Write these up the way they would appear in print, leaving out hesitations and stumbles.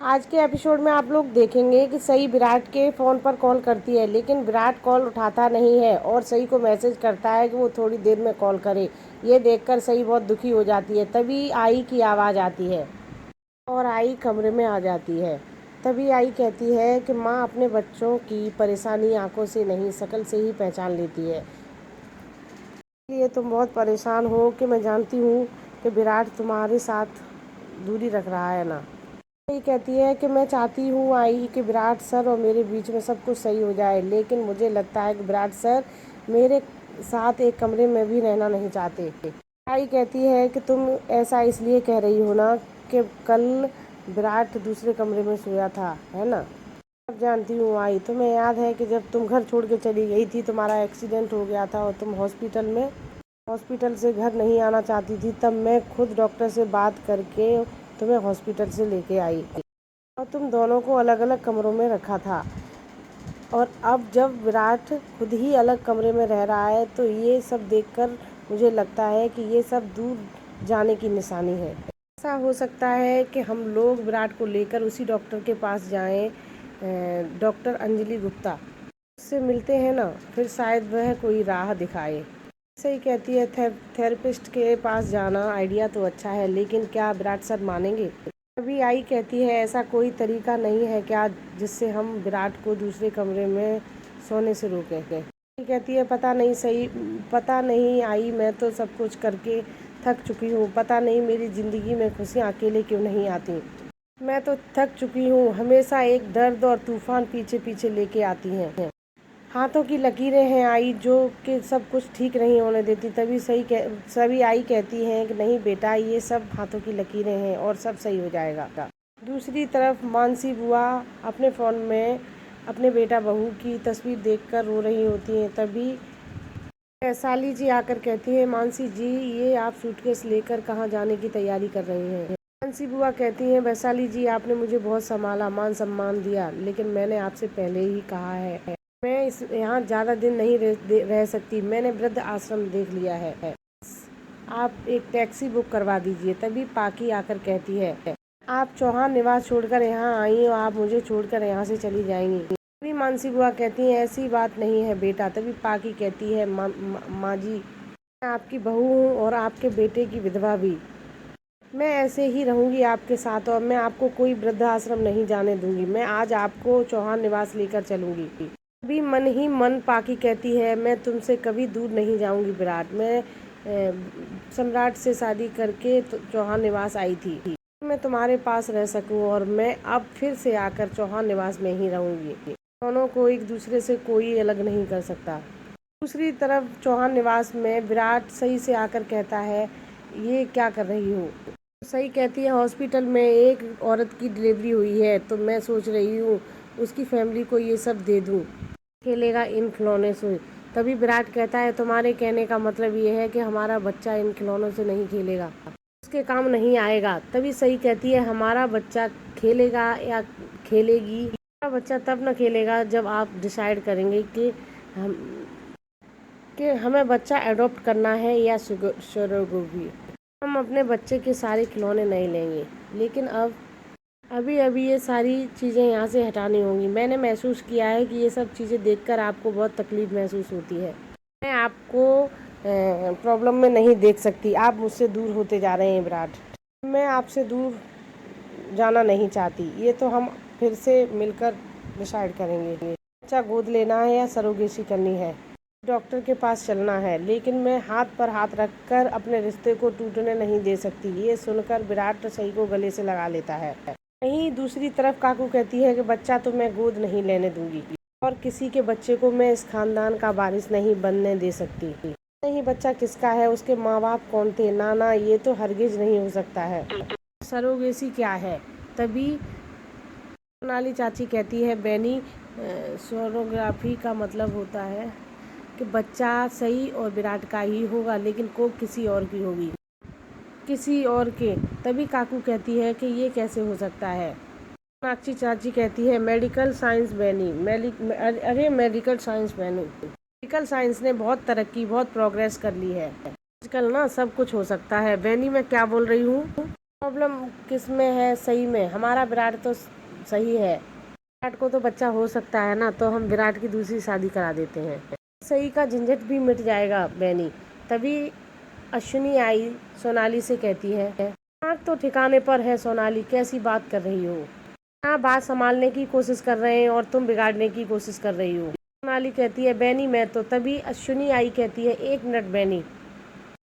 आज के एपिसोड में आप लोग देखेंगे कि सई विराट के फ़ोन पर कॉल करती है, लेकिन विराट कॉल उठाता नहीं है और सई को मैसेज करता है कि वो थोड़ी देर में कॉल करे। ये देखकर सई बहुत दुखी हो जाती है। तभी आई की आवाज़ आती है और आई कमरे में आ जाती है। तभी आई कहती है कि माँ अपने बच्चों की परेशानी आंखों से नहीं, शक्ल से ही पहचान लेती है। इसलिए तुम बहुत परेशान हो कि मैं जानती हूँ कि विराट तुम्हारे साथ दूरी रख रहा है ना। ये कहती है कि मैं चाहती हूँ आई कि विराट सर और मेरे बीच में सब कुछ सही हो जाए, लेकिन मुझे लगता है कि विराट सर मेरे साथ एक कमरे में भी रहना नहीं चाहते। आई कहती है कि तुम ऐसा इसलिए कह रही हो ना कि कल विराट दूसरे कमरे में सोया था, है ना। अब जानती हूँ आई, तुम्हें याद है कि जब तुम घर छोड़ के चली गई थी, तुम्हारा एक्सीडेंट हो गया था और तुम हॉस्पिटल से घर नहीं आना चाहती थी। तब मैं खुद डॉक्टर से बात करके तुम्हें हॉस्पिटल से लेके आई और तुम दोनों को अलग अलग कमरों में रखा था। और अब जब विराट खुद ही अलग कमरे में रह रहा है तो ये सब देखकर मुझे लगता है कि ये सब दूर जाने की निशानी है। ऐसा हो सकता है कि हम लोग विराट को लेकर उसी डॉक्टर के पास जाएं, डॉक्टर अंजलि गुप्ता, उससे मिलते हैं ना, फिर शायद वह कोई राह दिखाए। सही कहती है, थेरेपिस्ट के पास जाना आइडिया तो अच्छा है, लेकिन क्या विराट सर मानेंगे। अभी आई कहती है, ऐसा कोई तरीका नहीं है क्या जिससे हम विराट को दूसरे कमरे में सोने से रोकें। कहती है, पता नहीं आई, मैं तो सब कुछ करके थक चुकी हूँ। पता नहीं मेरी ज़िंदगी में खुशियाँ अकेले क्यों नहीं आती। मैं तो थक चुकी हूँ, हमेशा एक दर्द और तूफान पीछे पीछे लेके आती हैं। हाथों की लकीरें हैं आई जो कि सब कुछ ठीक नहीं होने देती। सभी आई कहती हैं कि नहीं बेटा, ये सब हाथों की लकीरें हैं और सब सही हो जाएगा। दूसरी तरफ मानसी बुआ अपने फ़ोन में अपने बेटा बहू की तस्वीर देखकर रो रही होती हैं। तभी वैशाली जी आकर कहती है, मानसी जी ये आप सूटकेस लेकर कहाँ जाने की तैयारी कर रही हैं। मानसी बुआ कहती हैं, वैशाली जी आपने मुझे बहुत संभाला, मान सम्मान दिया, लेकिन मैंने आपसे पहले ही कहा है मैं यहाँ ज़्यादा दिन नहीं रह सकती। मैंने वृद्ध आश्रम देख लिया है, आप एक टैक्सी बुक करवा दीजिए। तभी पाकी आकर कहती है, आप चौहान निवास छोड़कर यहाँ आई और आप मुझे छोड़कर यहाँ से चली जाएंगी। तभी मानसी बुआ कहती है, ऐसी बात नहीं है बेटा। तभी पाकी कहती है, माँ जी मैं आपकी बहू हूँ और आपके बेटे की विधवा भी। मैं ऐसे ही रहूँगी आपके साथ और मैं आपको कोई वृद्धाश्रम नहीं जाने दूंगी। मैं आज आपको चौहान निवास लेकर चलूँगी। अभी मन ही मन पाकी कहती है, मैं तुमसे कभी दूर नहीं जाऊंगी विराट। मैं सम्राट से शादी करके चौहान निवास आई थी, मैं तुम्हारे पास रह सकूं और मैं अब फिर से आकर चौहान निवास में ही रहूंगी। दोनों को एक दूसरे से कोई अलग नहीं कर सकता। दूसरी तरफ चौहान निवास में विराट सही से आकर कहता है, ये क्या कर रही हो। सही कहती है, हॉस्पिटल में एक औरत की डिलीवरी हुई है तो मैं सोच रही हूँ उसकी फैमिली को ये सब दे दूँ, खेलेगा इन खिलौने से। तभी विराट कहता है, तुम्हारे कहने का मतलब ये है कि हमारा बच्चा इन खिलौनों से नहीं खेलेगा, उसके काम नहीं आएगा। तभी सही कहती है, हमारा बच्चा खेलेगा या खेलेगी, हमारा बच्चा तब न खेलेगा जब आप डिसाइड करेंगे कि हमें बच्चा एडॉप्ट करना है या सरोगेसी। हम अपने बच्चे के सारे खिलौने नहीं लेंगे, लेकिन अभी अभी ये सारी चीज़ें यहाँ से हटानी होंगी। मैंने महसूस किया है कि ये सब चीज़ें देखकर आपको बहुत तकलीफ़ महसूस होती है। मैं आपको प्रॉब्लम में नहीं देख सकती। आप मुझसे दूर होते जा रहे हैं विराट। मैं आपसे दूर जाना नहीं चाहती। ये तो हम फिर से मिलकर डिसाइड करेंगे, बच्चा गोद लेना है या सरोगेसी करनी है, डॉक्टर के पास चलना है, लेकिन मैं हाथ पर हाथ रखकर अपने रिश्ते को टूटने नहीं दे सकती। ये सुनकर विराट सही को गले से लगा लेता है। वहीं दूसरी तरफ काकू कहती है कि बच्चा तो मैं गोद नहीं लेने दूंगी और किसी के बच्चे को मैं इस खानदान का वारिस नहीं बनने दे सकती। नहीं, बच्चा किसका है, उसके माँ बाप कौन थे। ना, ये तो हरगिज नहीं हो सकता है। सरोगेसी क्या है। तभी सोनाली चाची कहती है, बेनी सोनोग्राफी का मतलब होता है कि बच्चा सही और विराट का ही होगा, लेकिन कोख किसी और की होगी, किसी और के। तभी काकू कहती है कि ये कैसे हो सकता है। सोनाक्षी चाची कहती है, मेडिकल साइंस बेनी, मेडिकल साइंस बेनू, मेडिकल साइंस ने बहुत तरक्की, बहुत प्रोग्रेस कर ली है आजकल ना, सब कुछ हो सकता है। बेनी मैं क्या बोल रही हूँ, प्रॉब्लम किस में है? सही में। हमारा विराट तो सही है। विराट को तो बच्चा हो सकता है ना, तो हम विराट की दूसरी शादी करा देते हैं। सही का झंझट भी मिट जाएगा बेनी। तभी अश्विनी आई सोनाली से कहती है, दिमाग तो ठिकाने पर है सोनाली, कैसी बात कर रही हो? हाँ, बात संभालने की कोशिश कर रहे हैं और तुम बिगाड़ने की कोशिश कर रही हो। सोनाली कहती है, बेनी मैं तो। तभी अश्विनी आई कहती है, एक मिनट बेनी,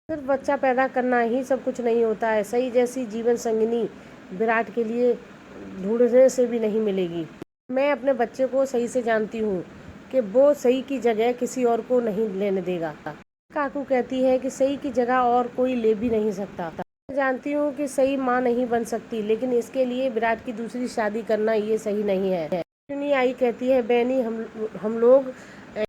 सिर्फ बच्चा पैदा करना ही सब कुछ नहीं होता है। सही जैसी जीवन संगिनी विराट के लिए ढूंढने से भी नहीं मिलेगी। मैं अपने बच्चे को सही से जानती हूँ कि वो सही की जगह किसी और को नहीं लेने देगा। काकू कहती है कि सही की जगह और कोई ले भी नहीं सकता। मैं जानती हूँ कि सही माँ नहीं बन सकती, लेकिन इसके लिए विराट की दूसरी शादी करना ये सही नहीं है। अश्विनी आई कहती है, बेनी हम लोग